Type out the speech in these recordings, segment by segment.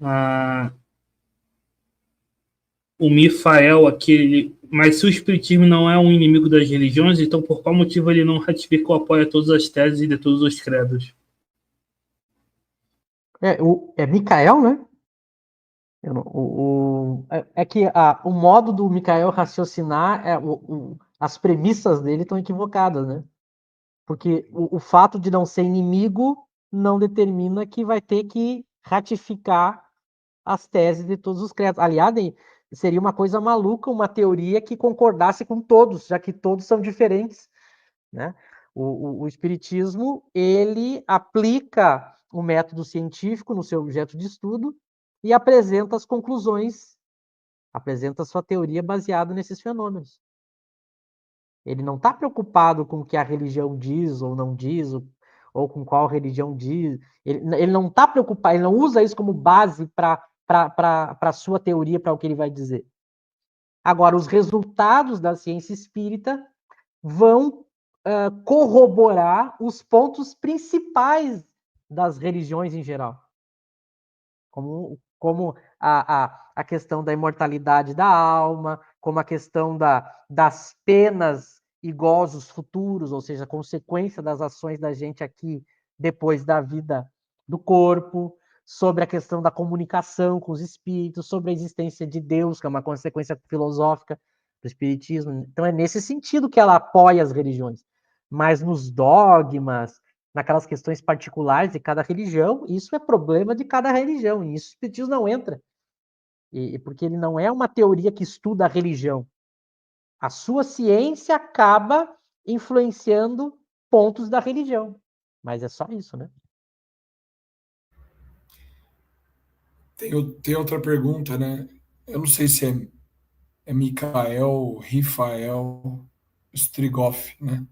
Ah, o Mifael, aquele. Mas se o Espiritismo não é um inimigo das religiões, então por qual motivo ele não ratifica ou apoia todas as teses de todos os credos? É Micael, né? É que o modo do Micael raciocinar, as premissas dele estão equivocadas, né? Porque o fato de não ser inimigo não determina que vai ter que ratificar as teses de todos os credos. Aliás, seria uma coisa maluca, uma teoria que concordasse com todos, já que todos são diferentes, né? O Espiritismo, ele aplica o método científico no seu objeto de estudo e apresenta as conclusões, apresenta a sua teoria baseada nesses fenômenos. Ele não está preocupado com o que a religião diz ou não diz, ou com qual religião diz. Ele não está preocupado, ele não usa isso como base para a sua teoria, para o que ele vai dizer. Agora, os resultados da ciência espírita vão corroborar os pontos principais das religiões em geral, como a questão da imortalidade da alma, como a questão das penas e gozos futuros, ou seja, a consequência das ações da gente aqui depois da vida do corpo, sobre a questão da comunicação com os espíritos, sobre a existência de Deus, que é uma consequência filosófica do espiritismo. Então é nesse sentido que ela apoia as religiões. Mas nos dogmas, naquelas questões particulares de cada religião, isso é problema de cada religião, e isso o espiritismo não entra. Porque ele não é uma teoria que estuda a religião. A sua ciência acaba influenciando pontos da religião. Mas é só isso, né? Tem outra pergunta, né? Eu não sei se é Mikael, Rifael, Strigoff, né?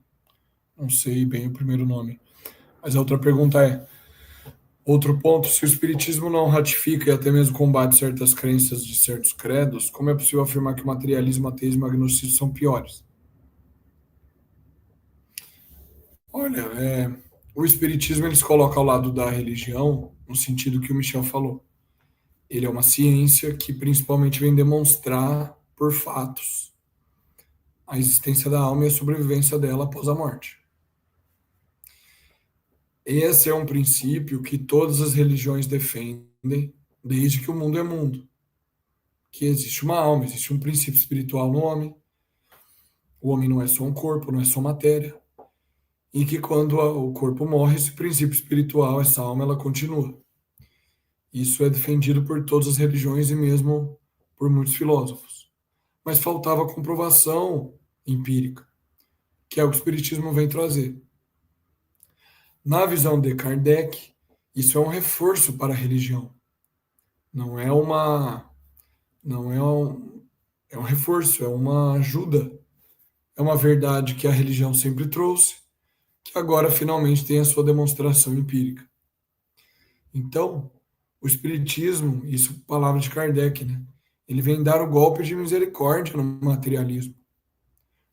Não sei bem o primeiro nome. Mas a outra pergunta é: outro ponto, se o Espiritismo não ratifica e até mesmo combate certas crenças de certos credos, como é possível afirmar que o materialismo, ateísmo e agnosticismo são piores? Olha, o Espiritismo eles colocam ao lado da religião no sentido que o Michel falou. Ele é uma ciência que principalmente vem demonstrar por fatos a existência da alma e a sobrevivência dela após a morte. Esse é um princípio que todas as religiões defendem desde que o mundo é mundo, que existe uma alma, existe um princípio espiritual no homem. O homem não é só um corpo, não é só matéria, e que quando o corpo morre, esse princípio espiritual, essa alma, ela continua. Isso é defendido por todas as religiões e mesmo por muitos filósofos. Mas faltava comprovação empírica, que é o que o Espiritismo vem trazer. Na visão de Kardec, isso é um reforço para a religião. Não é uma, não é um, é um reforço, é uma ajuda. É uma verdade que a religião sempre trouxe, que agora finalmente tem a sua demonstração empírica. Então, o Espiritismo, isso palavra de Kardec, né? Ele vem dar o golpe de misericórdia no materialismo.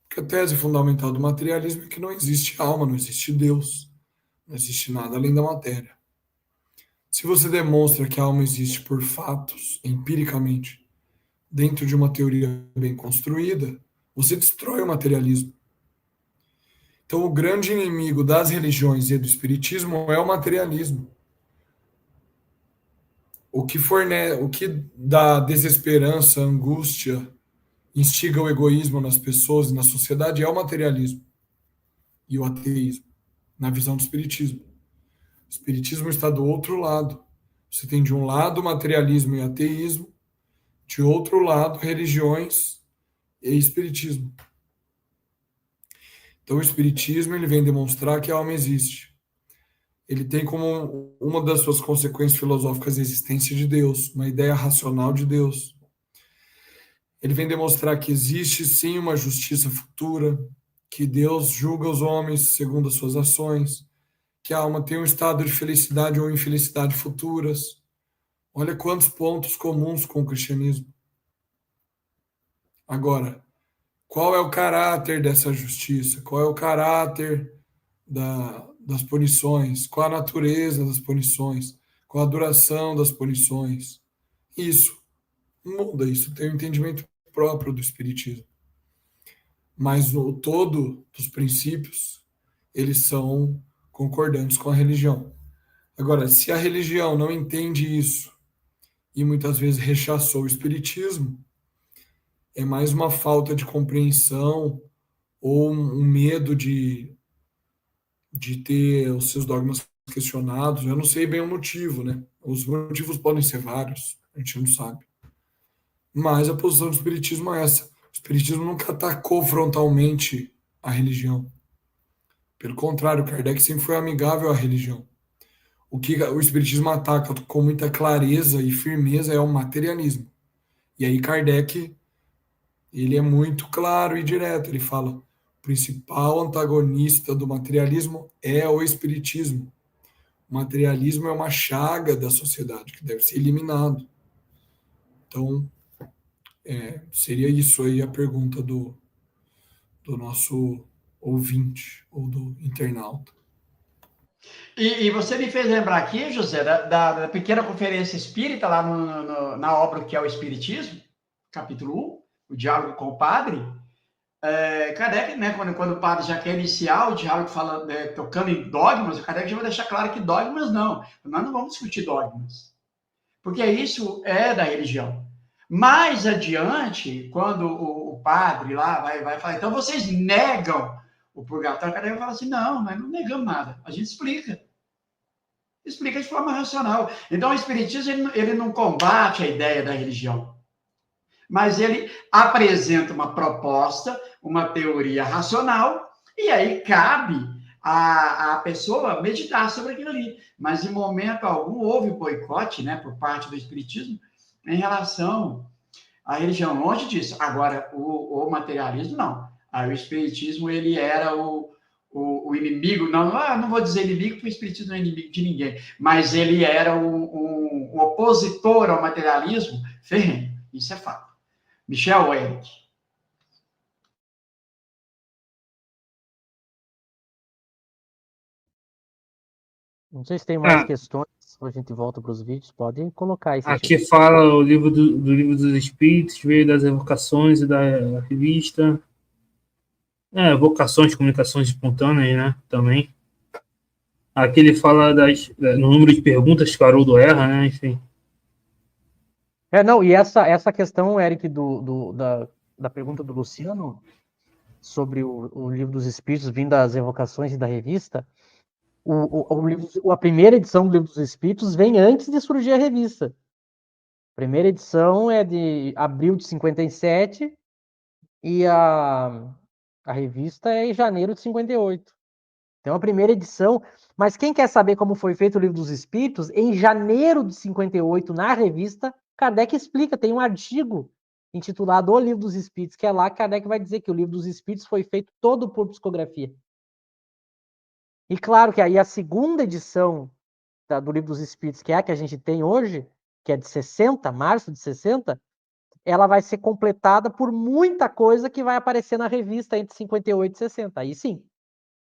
Porque a tese fundamental do materialismo é que não existe alma, não existe Deus, não existe nada além da matéria. Se você demonstra que a alma existe por fatos, empiricamente, dentro de uma teoria bem construída, você destrói o materialismo. Então, o grande inimigo das religiões e do espiritismo é o materialismo. O que dá desesperança, angústia, instiga o egoísmo nas pessoas e na sociedade é o materialismo e o ateísmo, na visão do espiritismo. O espiritismo está do outro lado. Você tem de um lado materialismo e ateísmo, de outro lado religiões e espiritismo. Então o espiritismo ele vem demonstrar que a alma existe. Ele tem como uma das suas consequências filosóficas a existência de Deus, uma ideia racional de Deus. Ele vem demonstrar que existe sim uma justiça futura, que Deus julga os homens segundo as suas ações, que a alma tem um estado de felicidade ou infelicidade futuras. Olha quantos pontos comuns com o cristianismo. Agora, qual é o caráter dessa justiça? Qual é o caráter das punições? Qual a natureza das punições? Qual a duração das punições? isso muda, isso tem um entendimento próprio do espiritismo. Mas o todo dos princípios, eles são concordantes com a religião. Agora, se a religião não entende isso e muitas vezes rechaçou o espiritismo, é mais uma falta de compreensão ou um medo de ter os seus dogmas questionados. Eu não sei bem o motivo, né? Os motivos podem ser vários, a gente não sabe. Mas a posição do espiritismo é essa. O espiritismo nunca atacou frontalmente a religião. Pelo contrário, Kardec sempre foi amigável à religião. O que o espiritismo ataca com muita clareza e firmeza é o materialismo. E aí Kardec, ele é muito claro e direto. Ele fala: o principal antagonista do materialismo é o espiritismo. O materialismo é uma chaga da sociedade que deve ser eliminado. Então, seria isso aí a pergunta do nosso ouvinte ou do internauta. E você me fez lembrar aqui, José, da pequena conferência espírita lá na obra que é o Espiritismo, capítulo 1, o diálogo com o padre. Kardec, né, quando o padre já quer iniciar o diálogo tocando em dogmas, o Kardec já vai deixar claro que dogmas não. Nós não vamos discutir dogmas. Porque isso é da religião. Mais adiante, quando o padre lá vai falar, então vocês negam o purgatório, o Kardec vai falar assim, não, nós não negamos nada, a gente explica. Explica de forma racional. Então, o Espiritismo, ele não combate a ideia da religião, mas ele apresenta uma proposta, uma teoria racional, e aí cabe a pessoa meditar sobre aquilo ali. Mas, em momento algum, houve boicote, né, por parte do Espiritismo em relação à religião. Longe disso. Agora, o materialismo, não. Aí, o Espiritismo, ele era o inimigo, não vou dizer inimigo, porque o Espiritismo não é inimigo de ninguém, mas ele era um opositor ao materialismo ferrenho. Isso é fato. Michel Eric. Não sei se tem mais questões, a gente volta para os vídeos, podem colocar aí. Aqui fala o livro do Livro dos Espíritos, veio das evocações e da revista. Evocações, comunicações espontâneas, né? Também. Aqui ele fala no número de perguntas que o Haroldo erra, né? Enfim. Não, e essa questão, Eric, da pergunta do Luciano sobre o Livro dos Espíritos vindo das evocações e da revista, a primeira edição do Livro dos Espíritos vem antes de surgir a revista. A primeira edição é de abril de 57 e a revista é em janeiro de 58. Então, a primeira edição... Mas quem quer saber como foi feito o Livro dos Espíritos, em janeiro de 58, na revista, Kardec explica, tem um artigo intitulado O Livro dos Espíritos, que é lá que Kardec vai dizer que o Livro dos Espíritos foi feito todo por psicografia. E claro que aí a segunda edição do Livro dos Espíritos, que é a que a gente tem hoje, que é de 60, março de 60, ela vai ser completada por muita coisa que vai aparecer na revista entre 58 e 60. Aí sim.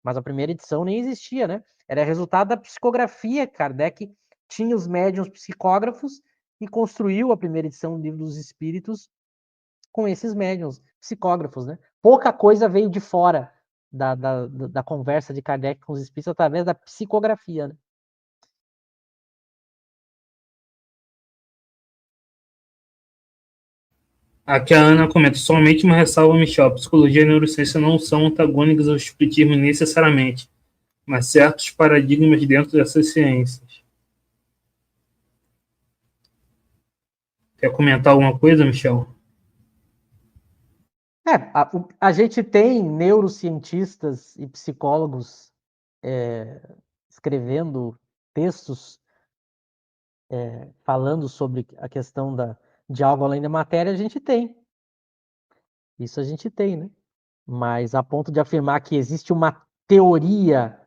Mas a primeira edição nem existia, né? Era resultado da psicografia. Kardec tinha os médiuns psicógrafos e construiu a primeira edição do Livro dos Espíritos com esses médiuns psicógrafos, né? Pouca coisa veio de fora da conversa de Kardec com os espíritos através da psicografia, né? Aqui a Ana comenta, somente uma ressalva, Michel, psicologia e neurociência não são antagônicas ao espiritismo necessariamente, mas certos paradigmas dentro dessas ciências. Quer comentar alguma coisa, Michel? A gente tem neurocientistas e psicólogos escrevendo textos falando sobre a questão de algo além da matéria, a gente tem. Isso a gente tem, né? Mas a ponto de afirmar que existe uma teoria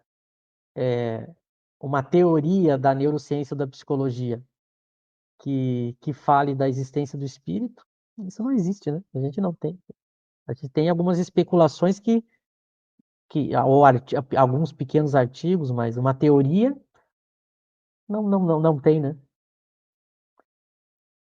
da neurociência ou da psicologia que fale da existência do espírito, isso não existe, né? A gente não tem. A gente tem algumas especulações ou alguns pequenos artigos, mas uma teoria não tem, né?